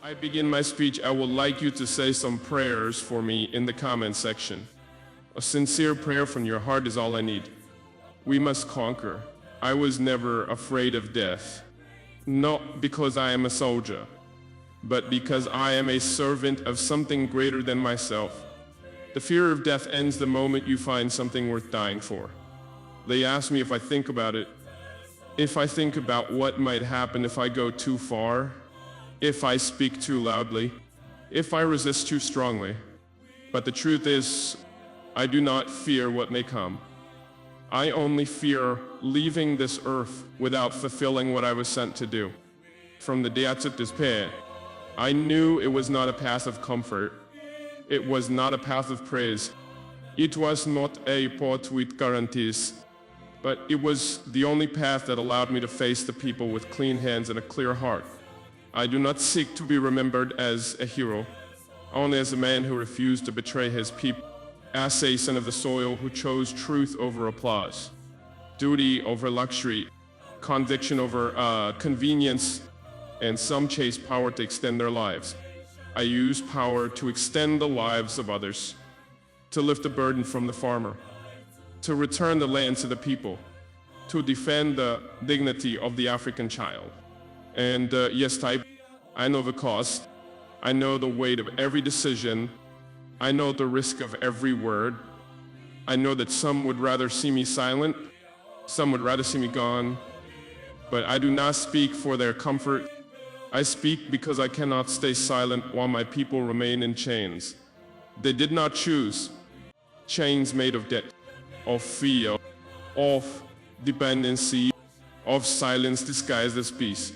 I begin my speech, I would like you to say some prayers for me in the comment section. A sincere prayer from your heart is all I need. We must conquer. I was never afraid of death. Not because I am a soldier, but because I am a servant of something greater than myself. The fear of death ends the moment you find something worth dying for. They ask me if I think about it. If I think about what might happen if I go too far, if I speak too loudly, if I resist too strongly. But the truth is, I do not fear what may come. I only fear leaving this earth without fulfilling what I was sent to do. From the day I took this path, I knew it was not a path of comfort. It was not a path of praise. It was not a path with guarantees. But it was the only path that allowed me to face the people with clean hands and a clear heart. I do not seek to be remembered as a hero, only as a man who refused to betray his people, as a son of the soil who chose truth over applause, duty over luxury, conviction over convenience, and some chase power to extend their lives. I use power to extend the lives of others, to lift the burden from the farmer, to return the land to the people, to defend the dignity of the African child. And yes, I know the cost. I know the weight of every decision. I know the risk of every word. I know that some would rather see me silent. Some would rather see me gone. But I do not speak for their comfort. I speak because I cannot stay silent while my people remain in chains. They did not choose chains made of debt, of fear, of dependency, of silence disguised as peace.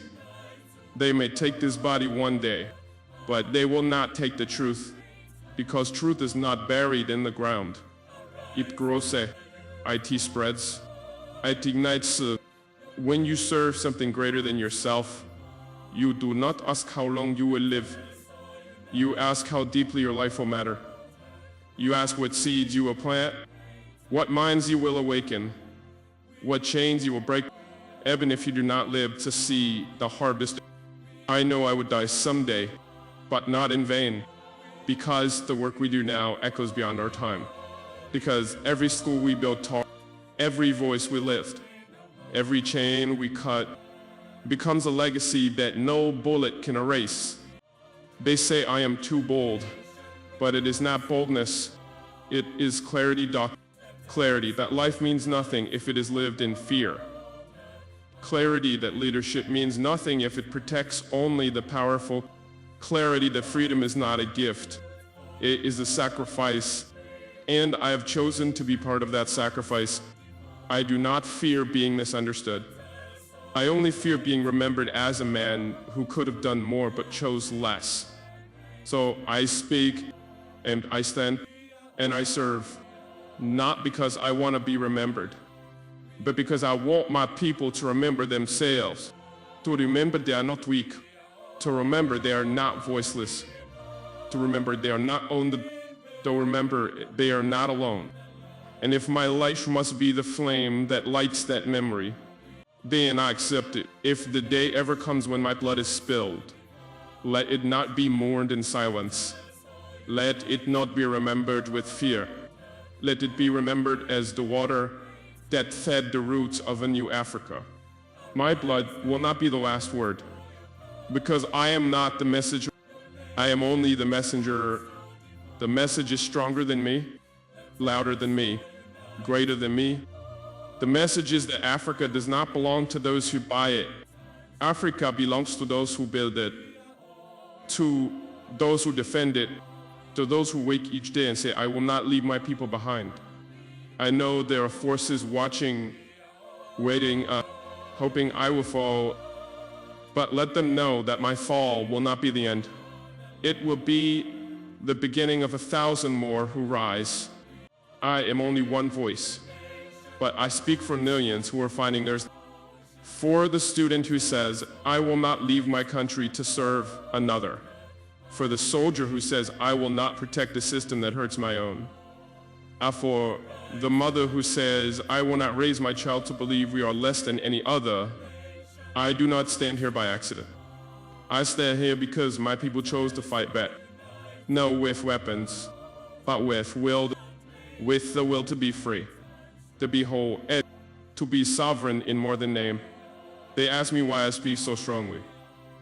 They may take this body one day, but they will not take the truth, because truth is not buried in the ground. It grows, it spreads, it ignites. When you serve something greater than yourself, you do not ask how long you will live. You ask how deeply your life will matter. You ask what seeds you will plant, what minds you will awaken, what chains you will break, even if you do not live to see the harvest. I know I would die someday, but not in vain, because the work we do now echoes beyond our time. Because every school we build taught, every voice we lift, every chain we cut, becomes a legacy that no bullet can erase. They say I am too bold, but it is not boldness, it is clarity. Clarity that life means nothing if it is lived in fear. Clarity that leadership means nothing if it protects only the powerful. Clarity that freedom is not a gift, it is a sacrifice, and I have chosen to be part of that sacrifice. I do not fear being misunderstood. I only fear being remembered as a man who could have done more but chose less. So I speak, and I stand, and I serve, not because I want to be remembered, but because I want my people to remember themselves, to remember they are not weak, to remember they are not voiceless, to remember they are not owned, to remember they are not alone. And if my life must be the flame that lights that memory, then I accept it. If the day ever comes when my blood is spilled, let it not be mourned in silence. Let it not be remembered with fear. Let it be remembered as the water that fed the roots of a new Africa. My blood will not be the last word, because I am not the messenger. I am only the messenger. The message is stronger than me, louder than me, greater than me. The message is that Africa does not belong to those who buy it. Africa belongs to those who build it, to those who defend it, to those who wake each day and say, I will not leave my people behind. I know there are forces watching, waiting, hoping I will fall, but let them know that my fall will not be the end. It will be the beginning of 1,000 more who rise. I am only one voice, but I speak for millions who are finding theirs. For the student who says, I will not leave my country to serve another. For the soldier who says, I will not protect the system that hurts my own. For the mother who says, I will not raise my child to believe we are less than any other. I do not stand here by accident. I stay here because my people chose to fight back. No with weapons, but with the will to be free, to be whole, and to be sovereign in more than name. They ask me why I speak so strongly,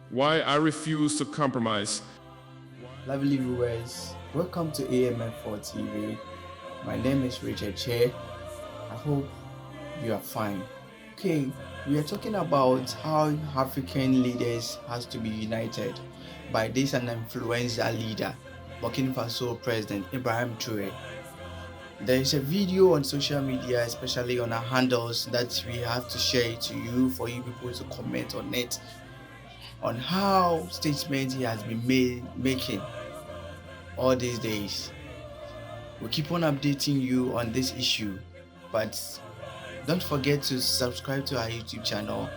why I refuse to compromise. Lovely viewers, welcome to AMF4 TV. My name is Richard Che. I hope you are fine. Okay, we are talking about how African leaders has to be united by this an influential leader, Burkina Faso President Ibrahim Traore. There is a video on social media, especially on our handles, that we have to share it to you for you people to comment on it, on how statements he has been making all these days. We'll keep on updating you on this issue, but don't forget to subscribe to our YouTube channel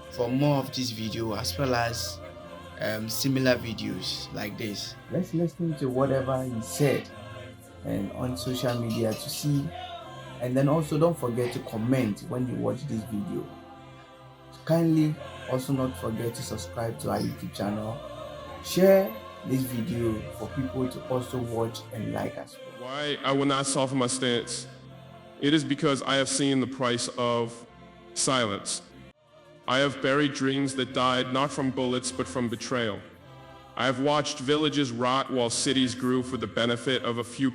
for more of this video as well as similar videos like this. Let's listen to whatever he said and on social media to see, and then also don't forget to comment when you watch this video. Kindly also not forget to subscribe to our YouTube channel, share this video for people to also watch and like as well. Why I will not soften my stance? It is because I have seen the price of silence. I have buried dreams that died not from bullets but from betrayal. I have watched villages rot while cities grew for the benefit of a few.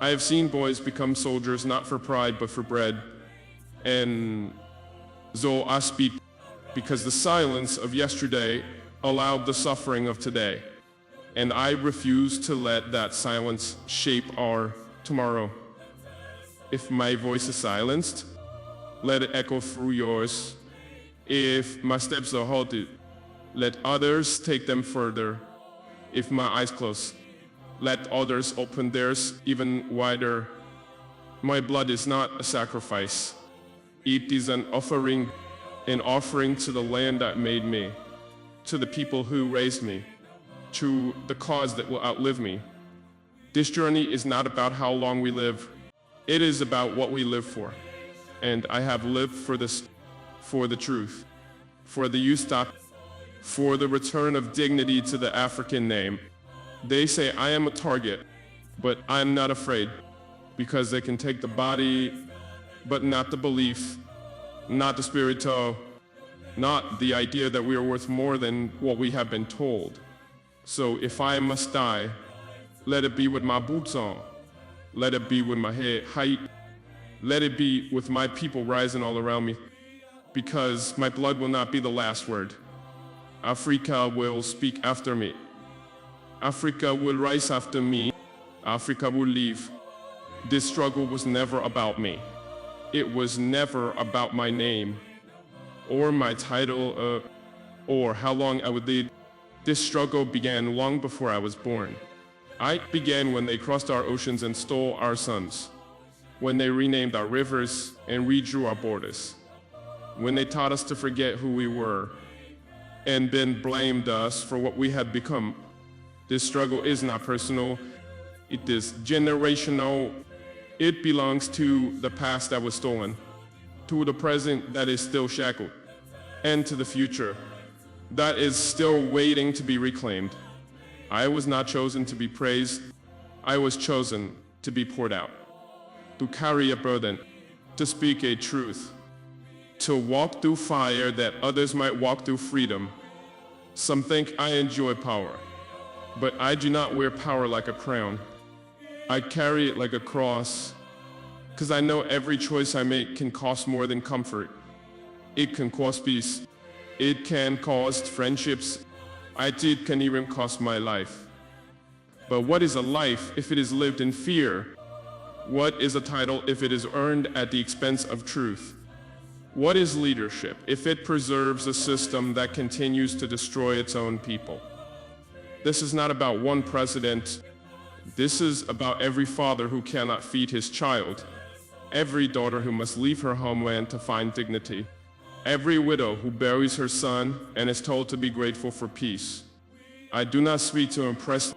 I have seen boys become soldiers not for pride but for bread. And so I speak because the silence of yesterday allowed the suffering of today. And I refuse to let that silence shape our tomorrow. If my voice is silenced, let it echo through yours. If my steps are halted, let others take them further. If my eyes close, let others open theirs even wider. My blood is not a sacrifice. It is an offering to the land that made me, to the people who raised me, to the cause that will outlive me. This journey is not about how long we live. It is about what we live for. And I have lived for this, for the truth, for the youth stop, for the return of dignity to the African name. They say I am a target, but I'm not afraid, because they can take the body, but not the belief, not the spiritual, not the idea that we are worth more than what we have been told. So if I must die, let it be with my boots on. Let it be with my head height. Let it be with my people rising all around me, because my blood will not be the last word. Africa will speak after me. Africa will rise after me. Africa will leave. This struggle was never about me. It was never about my name, or my title, or how long I would lead. This struggle began long before I was born. I began when they crossed our oceans and stole our sons, when they renamed our rivers and redrew our borders, when they taught us to forget who we were, and then blamed us for what we had become. This struggle is not personal, it is generational. It belongs to the past that was stolen, to the present that is still shackled, and to the future that is still waiting to be reclaimed. I was not chosen to be praised. I was chosen to be poured out, to carry a burden, to speak a truth, to walk through fire that others might walk through freedom. Some think I enjoy power, but I do not wear power like a crown. I carry it like a cross, because I know every choice I make can cost more than comfort. It can cost peace. It can cost friendships. It can even cost my life. But what is a life if it is lived in fear? What is a title if it is earned at the expense of truth? What is leadership if it preserves a system that continues to destroy its own people? This is not about one president. This is about every father who cannot feed his child, every daughter who must leave her homeland to find dignity, every widow who buries her son and is told to be grateful for peace. I do not speak to impress,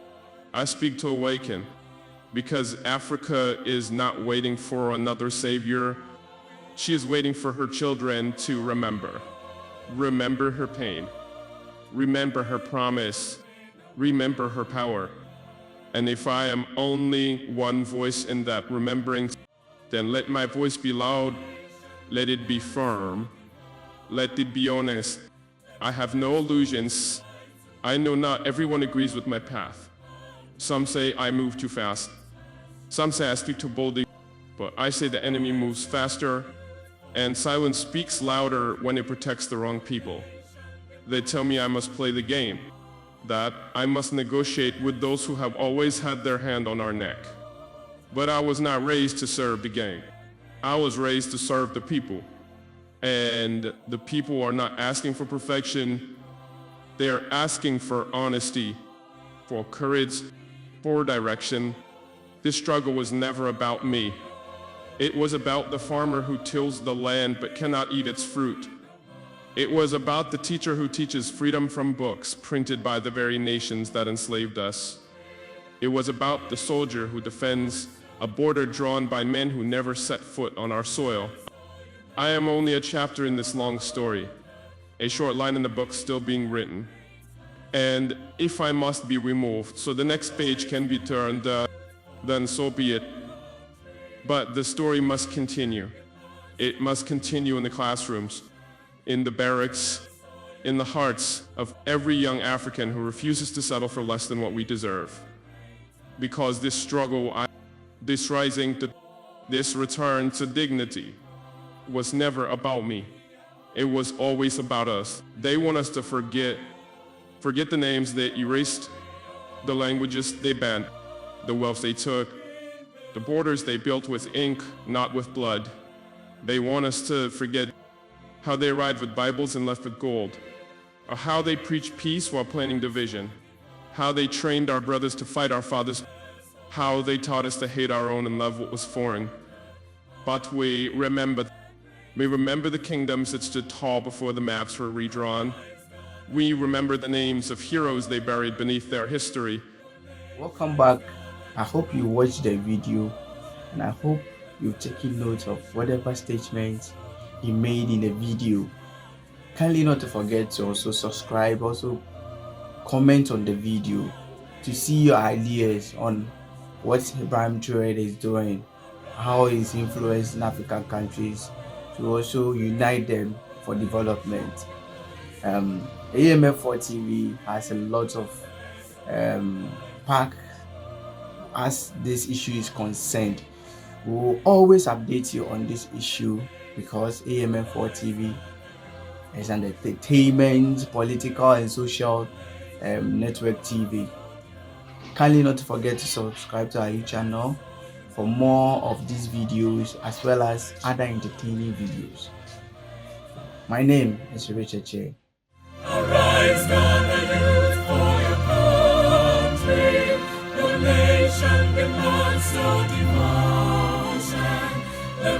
I speak to awaken, because Africa is not waiting for another savior. She is waiting for her children to remember her pain, remember her promise, remember her power. And if I am only one voice in that remembering, then let my voice be loud, let it be firm, let it be honest. I have no illusions. I know not everyone agrees with my path. Some say I move too fast. Some say I speak too boldly, but I say the enemy moves faster, and silence speaks louder when it protects the wrong people. They tell me I must play the game, that I must negotiate with those who have always had their hand on our neck. But I was not raised to serve the game. I was raised to serve the people. And the people are not asking for perfection. They are asking for honesty, for courage, for direction. This struggle was never about me. It was about the farmer who tills the land but cannot eat its fruit. It was about the teacher who teaches freedom from books printed by the very nations that enslaved us. It was about the soldier who defends a border drawn by men who never set foot on our soil. I am only a chapter in this long story, a short line in the book still being written. And if I must be removed so the next page can be turned, then so be it. But the story must continue. It must continue in the classrooms, in the barracks, in the hearts of every young African who refuses to settle for less than what we deserve. Because this struggle, this rising to, this return to dignity was never about me. It was always about us. They want us to forget the names they erased, the languages they banned, the wealth they took, the borders they built with ink, not with blood. They want us to forget how they arrived with Bibles and left with gold, or how they preached peace while planning division, how they trained our brothers to fight our fathers, how they taught us to hate our own and love what was foreign. But we remember the kingdoms that stood tall before the maps were redrawn. We remember the names of heroes they buried beneath their history. Welcome back. I hope you watched the video, and I hope you've taken note of whatever statements he made in the video. Kindly not to forget to also subscribe, also comment on the video to see your ideas on what Ibrahim Traora is doing, how he's influencing African countries to also unite them for development. AMF4 TV has a lot of pack as this issue is concerned. We will always update you on this issue because AMF4 TV is an entertainment, political and social network TV. Kindly not to forget to subscribe to our YouTube channel for more of these videos as well as other entertaining videos. My name is Richard Che. Arise, gather youth for your country. The nation demands no devotion. The